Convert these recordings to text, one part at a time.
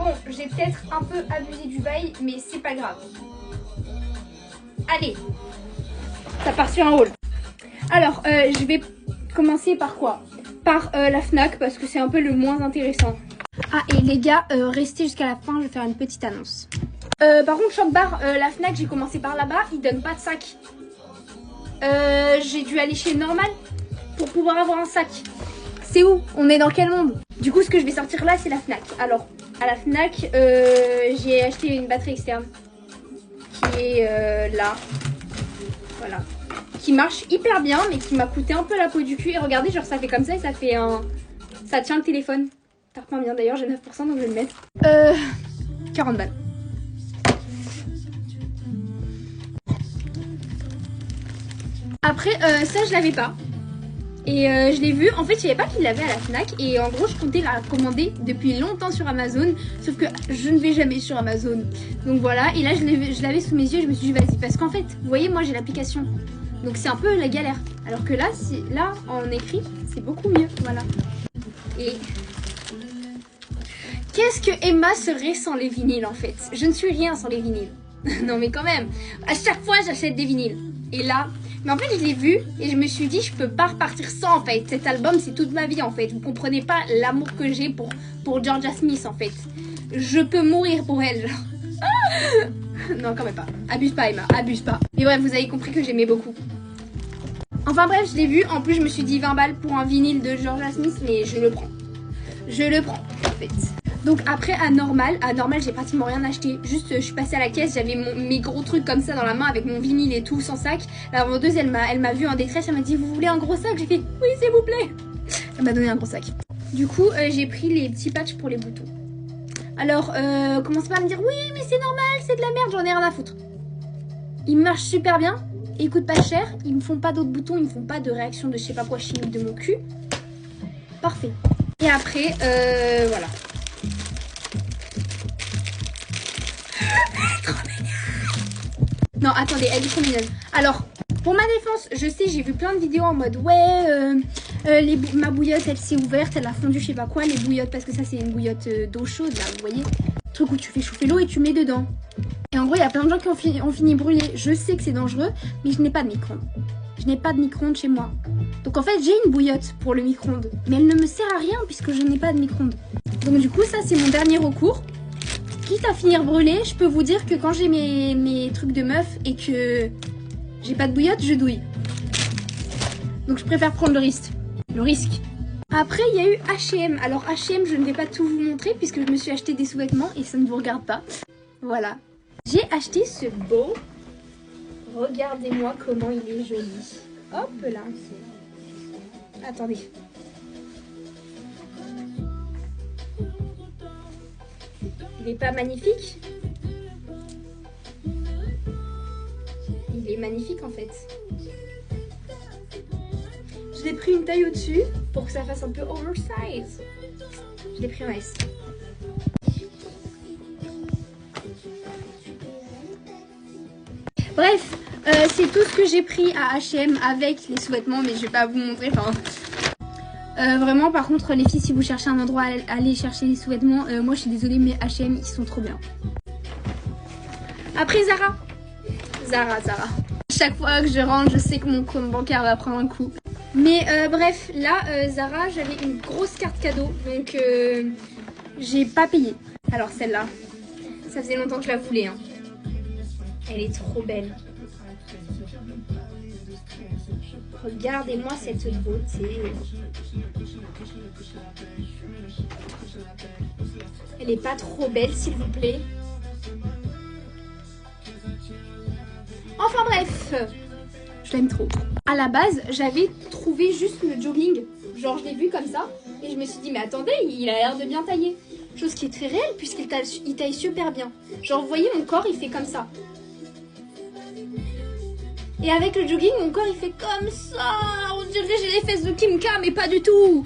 Bon, j'ai peut-être un peu abusé du bail, mais c'est pas grave. Allez, ça part sur un haul. Alors, je vais commencer par quoi? Par la Fnac, parce que c'est un peu le moins intéressant. Ah, et les gars, restez jusqu'à la fin, je vais faire une petite annonce. Par contre, Choc Bar, la Fnac, j'ai commencé par là-bas, ils donnent pas de sac. J'ai dû aller chez Normal pour pouvoir avoir un sac. C'est où? On est dans quel monde? Du coup, ce que je vais sortir là, c'est la Fnac. Alors, à la Fnac, j'ai acheté une batterie externe qui est là. Voilà. Qui marche hyper bien, mais qui m'a coûté un peu la peau du cul. Et regardez, genre ça fait comme ça et ça fait un... Ça tient le téléphone. Ça repart bien d'ailleurs, j'ai 9%, donc je vais le mettre. 40 balles. Après, ça je l'avais pas. Et je l'ai vu, en fait je savais pas qu'il l'avait à la Fnac. Et en gros je comptais la commander depuis longtemps sur Amazon. Sauf que je ne vais jamais sur Amazon. Donc voilà, et là je l'avais sous mes yeux et je me suis dit vas-y. Parce qu'en fait, vous voyez, moi j'ai l'application. Donc c'est un peu la galère. Alors que là, là en écrit, c'est beaucoup mieux. Voilà. Et qu'est-ce que Emma serait sans les vinyles en fait? Je ne suis rien sans les vinyles. Non mais quand même, à chaque fois j'achète des vinyles. Et là, mais en fait je l'ai vu et je me suis dit je peux pas repartir sans en fait. Cet album c'est toute ma vie en fait. Vous comprenez pas l'amour que j'ai pour Georgia Smith en fait. Je peux mourir pour elle genre. Non quand même pas. Abuse pas Emma, abuse pas. Mais bref, vous avez compris que j'aimais beaucoup. Enfin bref, je l'ai vu. En plus je me suis dit 20 balles pour un vinyle de Georgia Smith, mais je le prends. Je le prends en fait. Donc après à Normal j'ai pratiquement rien acheté. Juste je suis passée à la caisse, j'avais mes gros trucs comme ça dans la main avec mon vinyle et tout sans sac. La vendeuse elle m'a vu en détresse, elle m'a dit vous voulez un gros sac? J'ai fait oui s'il vous plaît. Elle m'a donné un gros sac. Du coup j'ai pris les petits patchs pour les boutons. Alors commencez pas à me dire oui mais c'est normal, c'est de la merde, j'en ai rien à foutre. Ils marchent super bien, ils coûtent pas cher, ils me font pas d'autres boutons, ils me font pas de réaction de je sais pas quoi chimique de mon cul. Parfait. Et après voilà. Non, attendez, elle est trop mignonne. Alors, pour ma défense, je sais, j'ai vu plein de vidéos en mode ouais, ma bouillotte, elle s'est ouverte, elle a fondu, je sais pas quoi, les bouillottes, parce que ça, c'est une bouillotte d'eau chaude, là, vous voyez. Truc où tu fais chauffer l'eau et tu mets dedans. Et en gros, il y a plein de gens qui ont fini brûlés. Je sais que c'est dangereux, mais je n'ai pas de micro-ondes. Je n'ai pas de micro-ondes chez moi. Donc en fait, j'ai une bouillotte pour le micro-ondes, mais elle ne me sert à rien puisque je n'ai pas de micro-ondes. Donc du coup, ça, c'est mon dernier recours. Quitte à finir brûlée, je peux vous dire que quand j'ai mes trucs de meuf et que j'ai pas de bouillotte, je douille. Donc je préfère prendre le risque. Après, il y a eu H&M. Alors H&M, je ne vais pas tout vous montrer puisque je me suis acheté des sous-vêtements et ça ne vous regarde pas. Voilà. J'ai acheté ce beau. Regardez-moi comment il est joli. Hop là. Attendez. Il est pas magnifique? Il est magnifique en fait. Je l'ai pris une taille au-dessus pour que ça fasse un peu oversize. Je l'ai pris en S. Bref, c'est tout ce que j'ai pris à H&M avec les sous-vêtements, mais je vais pas vous montrer. Enfin, vraiment, par contre, les filles, si vous cherchez un endroit à aller chercher les sous-vêtements, moi je suis désolée, mais H&M, ils sont trop bien. Après Zara. Chaque fois que je rentre, je sais que mon compte bancaire va prendre un coup. Mais bref, là, Zara, j'avais une grosse carte cadeau, donc j'ai pas payé. Alors celle-là, ça faisait longtemps que je la voulais. Hein. Elle est trop belle. Regardez-moi cette beauté. Elle est pas trop belle, s'il vous plaît. Enfin bref, je l'aime trop. À la base, j'avais trouvé juste le jogging. Genre, je l'ai vu comme ça. Et je me suis dit, mais attendez, il a l'air de bien tailler. Chose qui est très réelle, puisqu'il taille super bien. Genre, vous voyez, mon corps, il fait comme ça. Et avec le jogging, mon corps, il fait comme ça. On dirait que j'ai les fesses de Kim K, mais pas du tout.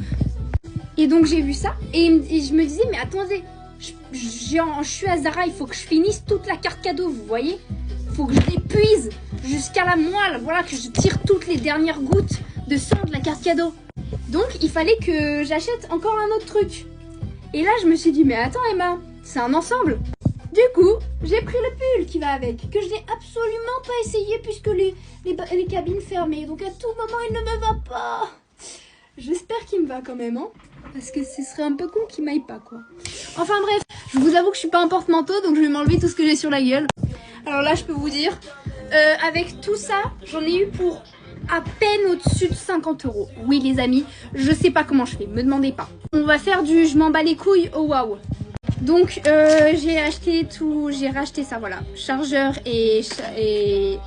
Et donc, j'ai vu ça. Et je me disais, mais attendez, je suis à Zara, il faut que je finisse toute la carte cadeau, vous voyez. Il faut que je l'épuise jusqu'à la moelle. Voilà, que je tire toutes les dernières gouttes de sang de la carte cadeau. Donc, il fallait que j'achète encore un autre truc. Et là, je me suis dit, mais attends, Emma, C'est un ensemble. Du coup, j'ai pris le pull qui va avec, que je n'ai absolument pas essayé puisque les cabines fermées. Donc à tout moment, il ne me va pas. J'espère qu'il me va quand même, hein, parce que ce serait un peu con qu'il m'aille pas, quoi. Enfin bref, je vous avoue que je suis pas un porte-manteau, donc je vais m'enlever tout ce que j'ai sur la gueule. Alors là, je peux vous dire, avec tout ça, j'en ai eu pour à peine au-dessus de 50 €. Oui, les amis, je sais pas comment je fais, me demandez pas. On va faire du je m'en bats les couilles au waouh. Donc j'ai racheté ça, voilà, chargeur et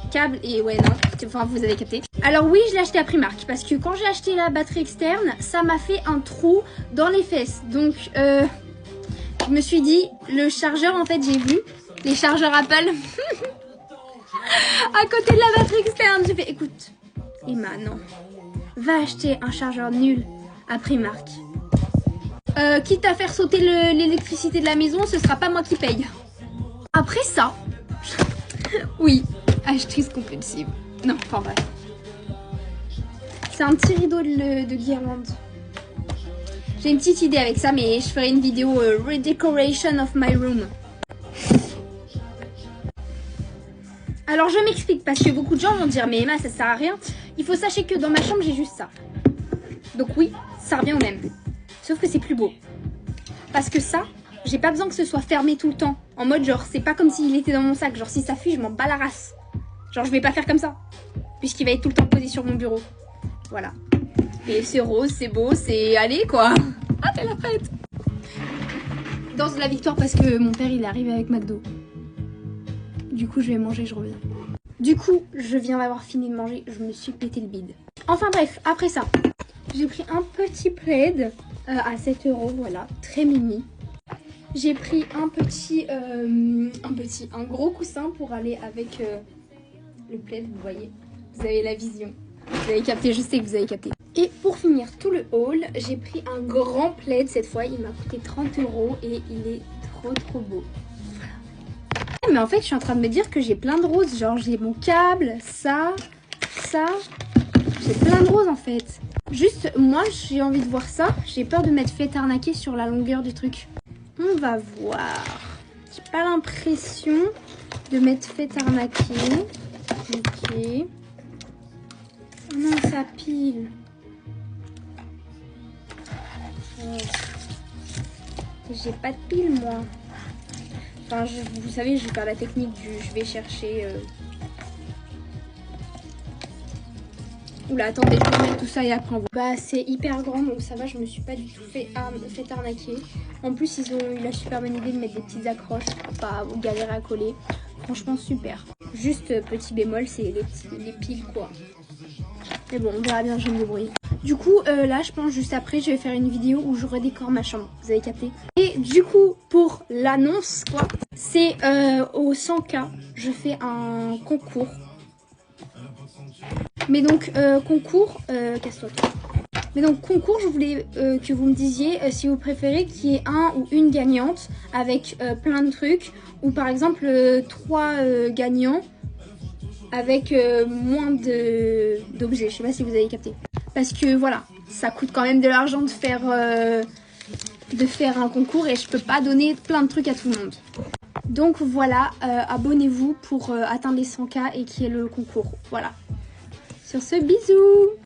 câble et ouais non, enfin vous avez capté. Alors oui, je l'ai acheté à Primark parce que quand j'ai acheté la batterie externe, ça m'a fait un trou dans les fesses. Donc je me suis dit, le chargeur en fait j'ai vu, les chargeurs Apple à côté de la batterie externe, j'ai fait écoute Emma, non, va acheter un chargeur nul à Primark. Quitte à faire sauter l'électricité de la maison, ce sera pas moi qui paye. Après ça, oui, achetrice compulsive. Non, enfin bref. C'est un petit rideau de guirlande. J'ai une petite idée avec ça, mais je ferai une vidéo redecoration of my room. Alors je m'explique parce que beaucoup de gens vont dire mais Emma ça sert à rien. Il faut sachez que dans ma chambre j'ai juste ça. Donc oui, ça revient au même. Sauf que c'est plus beau. Parce que ça, j'ai pas besoin que ce soit fermé tout le temps. En mode genre, c'est pas comme s'il était dans mon sac. Genre si ça fuit, je m'en bats la race. Genre je vais pas faire comme ça. Puisqu'il va être tout le temps posé sur mon bureau. Voilà. Et c'est rose, c'est beau, c'est... Allez quoi. Ah t'es la fête. Danse de la victoire parce que mon père il est arrivé avec McDo. Du coup je vais manger, je reviens. Du coup, je viens d'avoir fini de manger, je me suis pété le bide. Enfin bref, après ça, j'ai pris un petit plaid à 7 €, voilà, très mimi. J'ai pris un gros coussin pour aller avec le plaid, vous voyez. Vous avez la vision. Vous avez capté, je sais que vous avez capté. Et pour finir tout le haul, j'ai pris un grand plaid cette fois. Il m'a coûté 30 € et il est trop beau. Voilà. Mais en fait, je suis en train de me dire que j'ai plein de roses. Genre, j'ai mon câble, ça. J'ai plein de roses en fait. Juste, moi, j'ai envie de voir ça. J'ai peur de m'être fait arnaquer sur la longueur du truc. On va voir. J'ai pas l'impression de m'être fait arnaquer. Ok. Oh non, ça pile. Oh. J'ai pas de pile, moi. Enfin, vous savez, je vais faire la technique du... Je vais chercher... Oula, attendez, je vais mettre tout ça et après on voit. Bah, c'est hyper grand, donc ça va, je me suis pas du tout fait arnaquer. En plus, ils ont eu la super bonne idée de mettre des petites accroches pour pas galérer à coller. Franchement, super. Juste, petit bémol, c'est les piles, quoi. Mais bon, on verra bien, je vais me débrouiller. Du coup, là, je pense juste après, je vais faire une vidéo où je redécore ma chambre. Vous avez capté? Et du coup, pour l'annonce, quoi, c'est au 100K, je fais un concours. Mais donc, concours, casse-toi. Mais donc, concours, je voulais que vous me disiez si vous préférez qu'il y ait un ou une gagnante avec plein de trucs. Ou par exemple, 3 gagnants avec moins d'objets. Je sais pas si vous avez capté. Parce que voilà, ça coûte quand même de l'argent de faire un concours et je peux pas donner plein de trucs à tout le monde. Donc voilà, abonnez-vous pour atteindre les 100K et qu'il y ait le concours. Voilà. Sur ce, bisous!